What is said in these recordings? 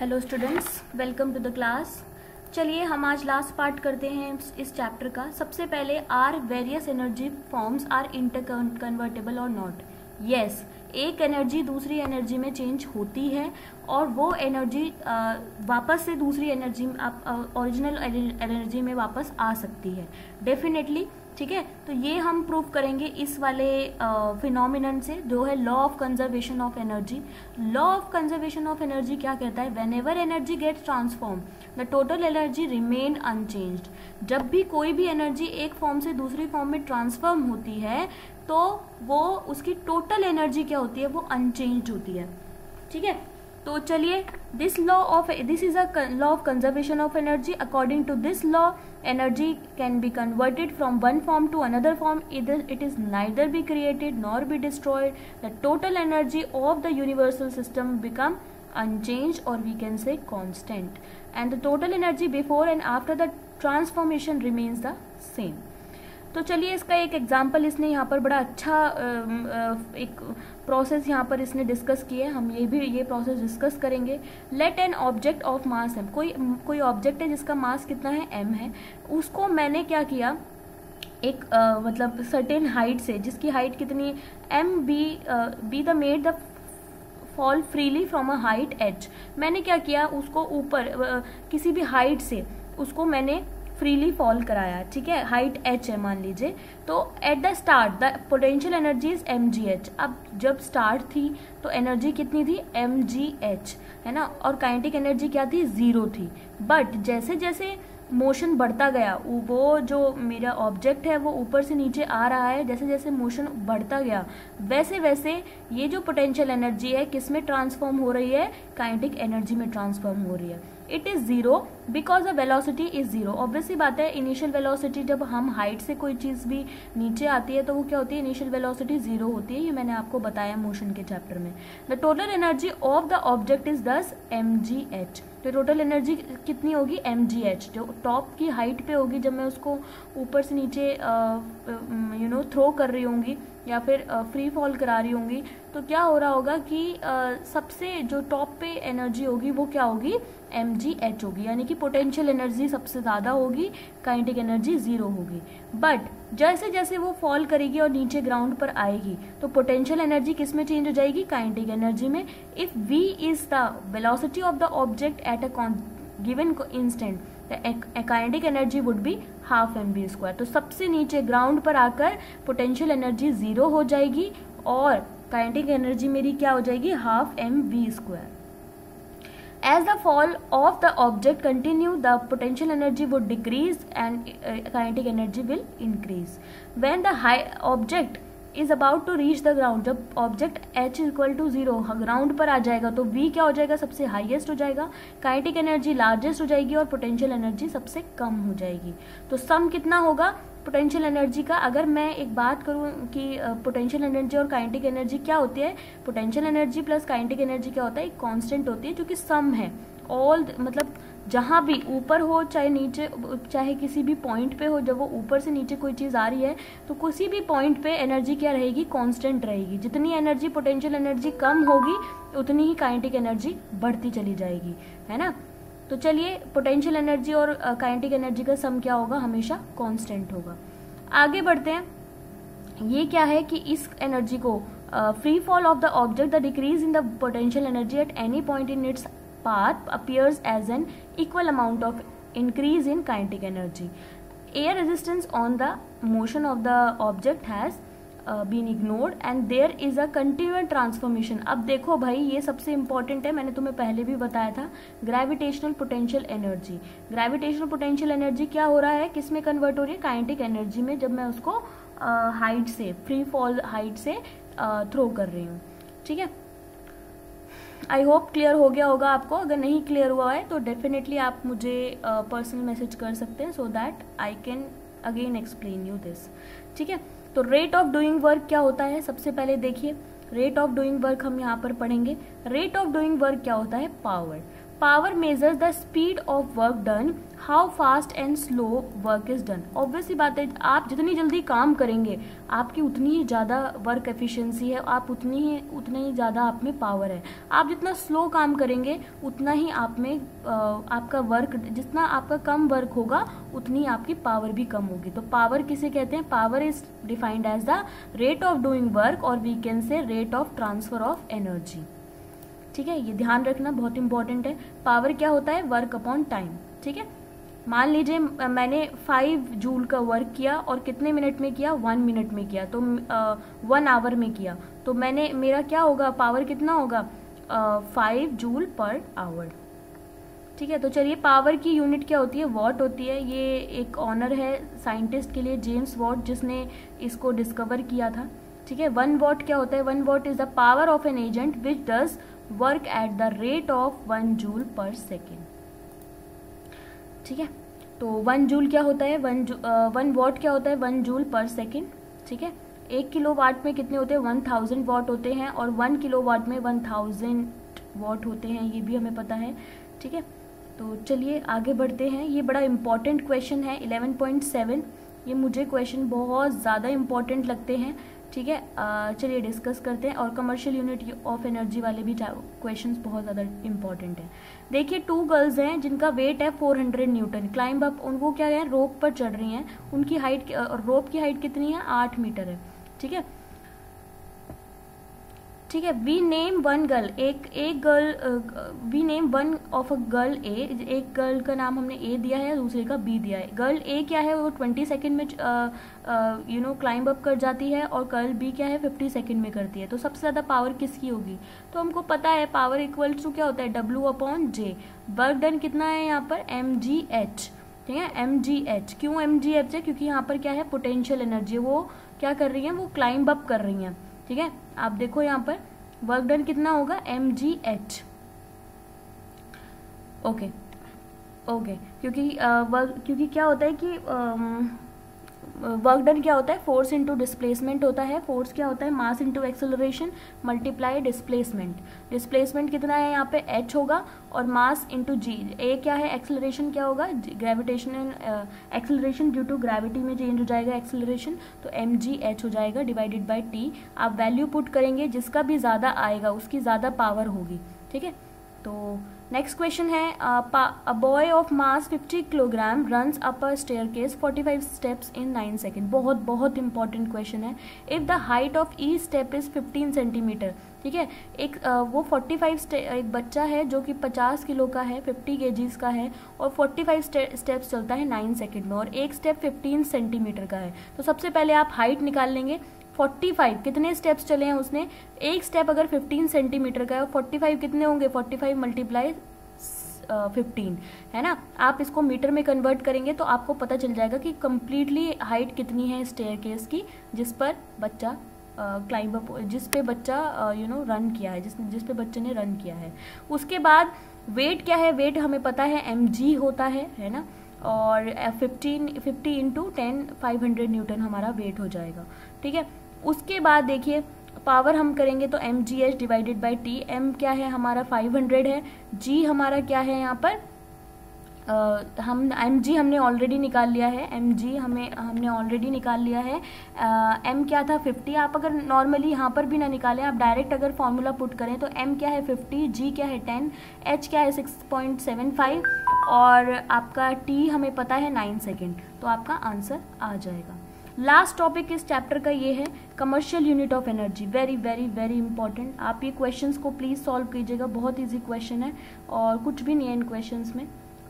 Hello students, welcome to the class. चलिए हम आज लास्ट पार्ट करते हैं इस चैप्टर का। सबसे पहले, are various energy forms are inter convertible not. Yes, एक एनर्जी दूसरी एनर्जी में चेंज होती है और वो एनर्जी वापस से दूसरी एनर्जी ओरिजिनल एनर्जी में वापस आ सकती है, डेफिनेटली। ठीक है, तो ये हम प्रूव करेंगे इस वाले फिनोमिनन से, जो है law of conservation of energy. Law of conservation of energy क्या कहता है? Whenever energy gets transform the total energy remain unchanged. जब भी कोई भी एनर्जी एक फॉर्म से दूसरी फॉर्म में ट्रांसफॉर्म होती है तो वो उसकी टोटल एनर्जी क्या होती है? वो अनचेंज्ड होती है। ठीक है, तो चलिए, this is a law of conservation of energy. According to this law, energy can be converted from one form to another form. Either it is neither be created nor be destroyed. The total energy of the universal system become unchanged, or we can say constant, and the total energy before and after the transformation remains the same. तो चलिए, इसका एक example इसने यहाँ पर बड़ा अच्छा एक प्रोसेस यहाँ पर इसने डिस्कस किया है। हम ये प्रोसेस डिस्कस करेंगे। Let an object of mass M, कोई ऑब्जेक्ट है जिसका मास कितना है? एम है। उसको मैंने क्या किया, एक मतलब सर्टेन हाइट से, जिसकी हाइट कितनी? M be the made the fall freely from a height H. मैंने क्या किया, उसको ऊपर किसी भी हाइट से उसको मैंने फ्रीली फॉल कराया। ठीक है, हाइट h है मान लीजिए। तो at the start the potential energy is mgh। अब जब स्टार्ट थी तो एनर्जी कितनी थी? mgh, है ना। और काइनेटिक एनर्जी क्या थी? 0 थी। बट जैसे जैसे मोशन बढ़ता गया, वो जो मेरा ऑब्जेक्ट है वो ऊपर से नीचे आ रहा है, जैसे जैसे मोशन बढ़ता गया वैसे वैसे ये जो पोटेंशियल एनर्जी है किस में ट्रांसफॉर्म हो रही है? काइनेटिक एनर्जी में ट्रांसफॉर्म हो रही है। It is 0 because the velocity is 0। Obviously बात है, इनिशियल वेलोसिटी जब हम हाइट से कोई चीज भी नीचे आती है तो वो क्या होती है? इनिशियल वेलोसिटी 0 होती है। ये मैंने आपको बताया मोशन के चैप्टर में। The total energy of the object is दस mgh। तो टोटल एनर्जी कितनी होगी? mgh, जो टॉप की हाइट पे होगी जब मैं उसको ऊपर से नीचे थ्रो कर रही होंगी या फिर फ्री फॉल करा रही होंगी, तो क्या हो रहा होगा कि सबसे जो टॉप पे एनर्जी होगी वो क्या होगी? mgh होगी, यानी कि पोटेंशियल एनर्जी सबसे ज़्यादा होगी, काइनेटिक एनर्जी 0 होगी। बट जैसे जैसे वो फॉल करेगी और नीचे ग्राउंड पर आएगी तो पोटेंशियल एनर्जी किस में चेंज हो जाएगी? काइनेटिक एनर्जी में। If v is the velocity of the object at a given instant, kinetic energy would be half mv²। तो सबसे नीचे ग्राउंड पर आकर पोटेंशियल एनर्जी 0 हो जाएगी और काइनेटिक एनर्जी मेरी क्या हो जाएगी? Half mv²। As the fall of the object continue, the potential energy would decrease and kinetic energy will increase. When the object is about to reach the ground, जब object h equal to 0 ground पर आ जाएगा तो v क्या हो जाएगा? सबसे highest हो जाएगा, काइनेटिक एनर्जी लार्जेस्ट हो जाएगी और पोटेंशियल एनर्जी सबसे कम हो जाएगी। तो सम कितना होगा पोटेंशियल एनर्जी का? अगर मैं एक बात करूं कि पोटेंशियल एनर्जी और काइनेटिक एनर्जी क्या होती है, potential energy plus kinetic energy क्या होता है? एक कांस्टेंट होती है जो कि सम है। ऑल मतलब जहां भी ऊपर हो चाहे नीचे, चाहे किसी भी पॉइंट पे हो, जब वो ऊपर से नीचे कोई चीज़ आ रही है तो किसी भी पॉइंट पे एनर्जी क्या रहेगी? कांस्टेंट रहेगी। जितनी एनर्जी पोटेंशियल एनर्जी कम होगी उतनी ही काइनेटिक एनर्जी बढ़ती चली जाएगी, है ना। तो चलिए, पोटेंशियल एनर्जी और काइनेटिक एनर्जी का सम क्या होगा? हमेशा कांस्टेंट होगा। आगे बढ़ते हैं। ये क्या है कि इस एनर्जी को free fall of the object, the decrease in the potential energy at any point in its path appears as an equal amount of increase in kinetic energy. Air resistance on the motion of the object has been ignored and there is a continuous transformation. अब देखो भाई, ये सबसे important है, मैंने तुम्हें पहले भी बताया था। Gravitational potential energy, gravitational potential energy क्या हो रहा है? किस में कन्वर्ट हो रही है? काइनेटिक एनर्जी में, जब मैं उसको हाइट से, फ्री फॉल हाइट से थ्रो कर रही हूँ। ठीक है, आई होप क्लियर हो गया होगा आपको। अगर नहीं क्लियर हुआ है तो डेफिनेटली आप मुझे पर्सनल मैसेज कर सकते हैं, so that I can again explain you this. ठीक है, तो रेट ऑफ डूइंग वर्क क्या होता है? सबसे पहले देखिए, रेट ऑफ डूइंग वर्क हम यहाँ पर पढ़ेंगे। रेट ऑफ डूइंग वर्क क्या होता है? Power. Power measures the speed of work done, how fast and slow work is done. Obviously बात है, आप जितनी जल्दी काम करेंगे आपकी उतनी ही ज़्यादा वर्क एफिशिएंसी है, आप उतनी ही ज़्यादा आप में पावर है। आप जितना स्लो काम करेंगे उतना ही आप में आपका वर्क, जितना आपका कम वर्क होगा उतनी आपकी पावर भी कम होगी। तो पावर किसे कहते हैं? Power is defined as the rate of doing work, और we can say rate of transfer of energy. ठीक है, ये ध्यान रखना बहुत इंपॉर्टेंट है। पावर क्या होता है? Work upon time. ठीक है, मान लीजिए मैंने 5 जूल का वर्क किया और कितने मिनट में किया? 1 मिनट में किया, तो 1 आवर में किया, तो मेरा क्या होगा? पावर कितना होगा? 5 जूल पर आवर। ठीक है, तो चलिए पावर की यूनिट क्या होती है? वॉट होती है। ये एक ऑनर है साइंटिस्ट के लिए, जेम्स वॉट, जिसने इसको डिस्कवर किया था। ठीक है, 1 वॉट क्या होता है? 1 what is the power of an agent which does work at the rate of 1 joule per second. ठीक है, तो 1 जूल क्या होता है? 1 वॉट क्या होता है? 1 जूल पर सेकेंड। ठीक है, 1 किलो वाट में कितने होते हैं? 1000 वॉट होते हैं, और 1 किलो वाट में 1000 वॉट होते हैं, ये भी हमें पता है। ठीक है, तो चलिए आगे बढ़ते हैं। ये बड़ा इंपॉर्टेंट क्वेश्चन है 11.7। ये मुझे क्वेश्चन बहुत ज़्यादा इंपॉर्टेंट लगते हैं। ठीक है, चलिए डिस्कस करते हैं। और कमर्शियल यूनिट ऑफ एनर्जी वाले भी क्वेश्चंस बहुत ज़्यादा इंपॉर्टेंट हैं। देखिए 2 गर्ल्स हैं जिनका वेट है 400 न्यूटन, क्लाइंब अप, उनको क्या है? रोप पर चढ़ रही हैं। उनकी हाइट, रोप की हाइट कितनी है? 8 मीटर है। ठीक है, ठीक है, वी नेम वन गर्ल, एक girl, we name one of a girl A, एक गर्ल का नाम हमने ए दिया है, दूसरे का बी दिया है। गर्ल ए क्या है? वो 20 सेकेंड में क्लाइंब अप कर जाती है, और गर्ल बी क्या है? 50 सेकेंड में करती है। तो सबसे ज़्यादा पावर किसकी होगी? तो हमको पता है पावर इक्वल टू क्या होता है? W/J। वर्क डन कितना है यहाँ पर? mgh। ठीक है, mgh। क्यों mgh है? क्योंकि यहाँ पर क्या है? पोटेंशियल एनर्जी, वो क्या कर रही है? वो क्लाइंब अप कर रही हैं। ठीक है, आप देखो यहाँ पर वर्क डन कितना होगा? mgh। ओके, क्योंकि क्या होता है कि वर्क डन क्या होता है? फोर्स इंटू डिस्प्लेसमेंट होता है। फोर्स क्या होता है? Mass into acceleration multiply displacement. Displacement कितना है यहाँ पे? h होगा, और मास इंटू जी। ए क्या है? एक्सेलरेशन क्या होगा? Gravitational acceleration due to gravity में चेंज हो जाएगा एक्सेलरेशन, तो mgh हो जाएगा डिवाइडेड बाय t। आप वैल्यू पुट करेंगे, जिसका भी ज़्यादा आएगा उसकी ज़्यादा पावर होगी। ठीक है, तो नेक्स्ट क्वेश्चन है, a boy of mass 50 kilogram runs up a staircase 45 steps in 9 second. बहुत इंपॉर्टेंट क्वेश्चन है। If the height of each step is 15 centimetre. ठीक है, वो 45 एक बच्चा है जो कि 50 किलो का है, 50 केजीज का है, और 45 स्टेप्स चलता है 9 सेकेंड में, और एक स्टेप 15 सेंटीमीटर का है। तो सबसे पहले आप हाइट निकाल लेंगे। 45 कितने स्टेप्स चले हैं उसने? एक स्टेप अगर 15 सेंटीमीटर का है, और 45 कितने होंगे? 45 मल्टीप्लाई 15 है ना। आप इसको मीटर में कन्वर्ट करेंगे तो आपको पता चल जाएगा कि कंप्लीटली हाइट कितनी है स्टेयरकेस की, जिस पर बच्चा क्लाइंब अप, जिस पे बच्चा रन किया है, जिस पे बच्चे ने रन किया है। उसके बाद वेट क्या है? वेट हमें पता है mg होता है ना, और 50 इंटू 10 500 न्यूटन हमारा वेट हो जाएगा। ठीक है, उसके बाद देखिए पावर हम करेंगे तो mgh divided by T. m क्या है हमारा? 500 है। g हमारा क्या है यहाँ पर? हम mg हमने ऑलरेडी निकाल लिया है, mg हमने ऑलरेडी निकाल लिया है। m क्या था? 50। आप अगर नॉर्मली यहाँ पर भी ना निकालें, आप डायरेक्ट अगर फॉर्मूला पुट करें तो m क्या है? 50, g क्या है? 10, h क्या है? 6.75, और आपका t हमें पता है 9 सेकेंड। तो आपका आंसर आ जाएगा। लास्ट टॉपिक इस चैप्टर का ये है commercial unit of energy. Very very very important. आप ये क्वेश्चंस को प्लीज़ सॉल्व कीजिएगा, बहुत इजी क्वेश्चन है और कुछ भी नहीं है इन क्वेश्चंस में।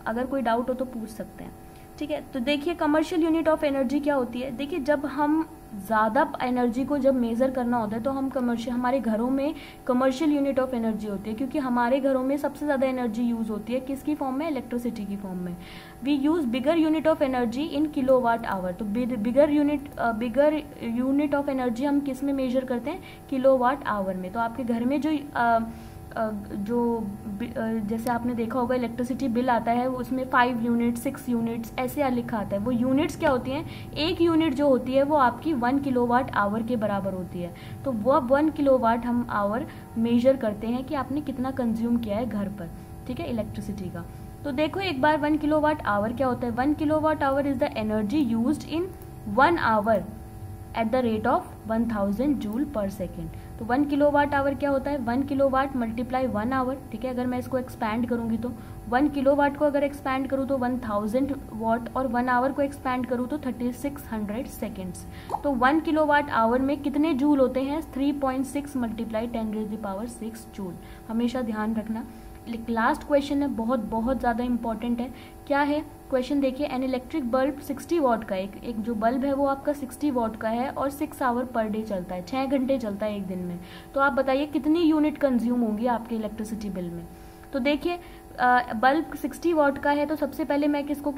अगर कोई डाउट हो तो पूछ सकते हैं। ठीक है, तो देखिए कमर्शियल यूनिट ऑफ एनर्जी क्या होती है। देखिए जब हम ज़्यादा एनर्जी को जब मेज़र करना होता है तो हम हमारे घरों में कमर्शियल यूनिट ऑफ एनर्जी होती है, क्योंकि हमारे घरों में सबसे ज़्यादा एनर्जी यूज़ होती है किसकी फॉर्म में? इलेक्ट्रिसिटी की फॉर्म में। We use bigger unit of energy in kilowatt hour. तो बिगर यूनिट ऑफ एनर्जी हम किस में मेजर करते हैं? किलोवाट आवर में। तो आपके घर में जैसे आपने देखा होगा इलेक्ट्रिसिटी बिल आता है, उसमें 5 यूनिट 6 यूनिट्स ऐसे लिखा आता है। वो यूनिट्स क्या होती हैं? एक यूनिट जो होती है वो आपकी 1 किलोवाट आवर के बराबर होती है। तो वो 1 किलोवाट हम आवर मेजर करते हैं कि आपने कितना कंज्यूम किया है घर पर। ठीक है, इलेक्ट्रिसिटी का। तो देखो एक बार 1 किलोवाट आवर क्या होता है। 1 kilowatt hour is the energy used in 1 hour at the rate of 1000 joule per second. तो 1 किलोवाट आवर क्या होता है, 1 किलोवाट मल्टीप्लाई 1 आवर, ठीक है। अगर मैं इसको एक्सपैंड करूंगी तो 1 किलोवाट को अगर एक्सपैंड करूँ तो 1000 वाट, और 1 आवर को एक्सपैंड करूँ तो 3600 सेकेंड्स। तो 1 किलोवाट आवर में कितने जूल होते हैं, 3.6 मल्टीप्लाई 10⁻⁶ जूल। हमेशा ध्यान रखना। लास्ट क्वेश्चन है, बहुत बहुत ज़्यादा इंपॉर्टेंट है। क्या है क्वेश्चन, देखिए। एन इलेक्ट्रिक बल्ब 60 वाट का, एक जो बल्ब है वो आपका 60 वाट का है और 6 आवर पर डे चलता है, 6 घंटे चलता है एक दिन में। तो आप बताइए कितनी यूनिट कंज्यूम होंगी आपके इलेक्ट्रिसिटी बिल में। तो देखिए बल्ब 60 वाट का है, तो सबसे पहले मैं इसको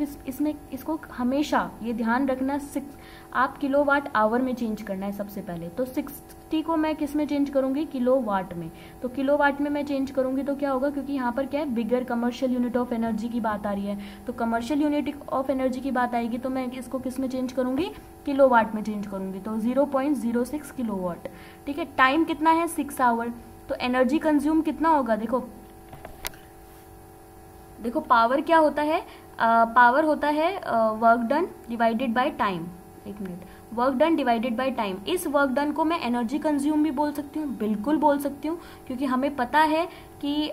हमेशा ये ध्यान रखना, आप किलोवाट आवर में चेंज करना है सबसे पहले। तो 60 को मैं किस में चेंज करूंगी, किलोवाट में। तो किलोवाट में मैं चेंज करूंगी तो क्या होगा, क्योंकि यहाँ पर क्या है, बिगर कमर्शियल यूनिट ऑफ एनर्जी की बात आ रही है। तो कमर्शियल यूनिट ऑफ एनर्जी की बात आएगी तो मैं इसको किस में चेंज करूंगी, किलोवाट में चेंज करूंगी। तो 0.06 किलोवाट, ठीक है। टाइम कितना है, 6 आवर। तो एनर्जी कंज्यूम कितना होगा, देखो पावर क्या होता है, पावर होता है work done divided by time. एक minute, work done divided by time. इस वर्क डन को मैं एनर्जी कंज्यूम भी बोल सकती हूँ, बिल्कुल बोल सकती हूँ, क्योंकि हमें पता है कि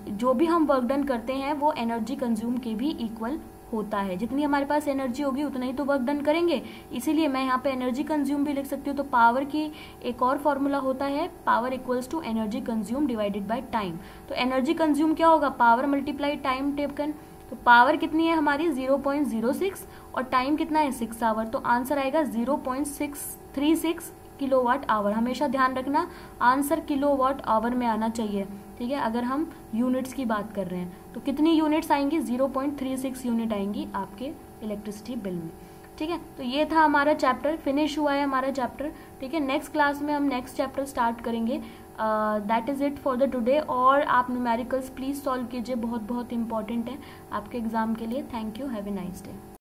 जो भी हम वर्क डन करते हैं वो एनर्जी कंज्यूम के भी इक्वल होता है। जितनी हमारे पास एनर्जी होगी उतना ही तो वर्क डन करेंगे, इसीलिए मैं यहाँ पे एनर्जी कंज्यूम भी लिख सकती हूँ। तो पावर की एक और फॉर्मूला होता है, power equals to energy consume divided by time. तो एनर्जी कंज्यूम क्या होगा, पावर मल्टीप्लाई टाइम टेकन। तो पावर कितनी है हमारी 0.06 और टाइम कितना है 6 आवर। तो आंसर आएगा 0.636 किलोवाट आवर। हमेशा ध्यान रखना आंसर किलोवाट आवर में आना चाहिए, ठीक है। अगर हम यूनिट्स की बात कर रहे हैं तो कितनी यूनिट्स आएंगी, 0.36 यूनिट आएंगी आपके इलेक्ट्रिसिटी बिल में, ठीक है। तो ये था हमारा चैप्टर, फिनिश हुआ है हमारा चैप्टर, ठीक है। नेक्स्ट क्लास में हम नेक्स्ट चैप्टर स्टार्ट करेंगे। That is it for the today. और आप न्यूमेरिकल्स प्लीज़ सॉल्व कीजिए, बहुत बहुत इंपॉर्टेंट है आपके एग्जाम के लिए। Thank you, have a nice day.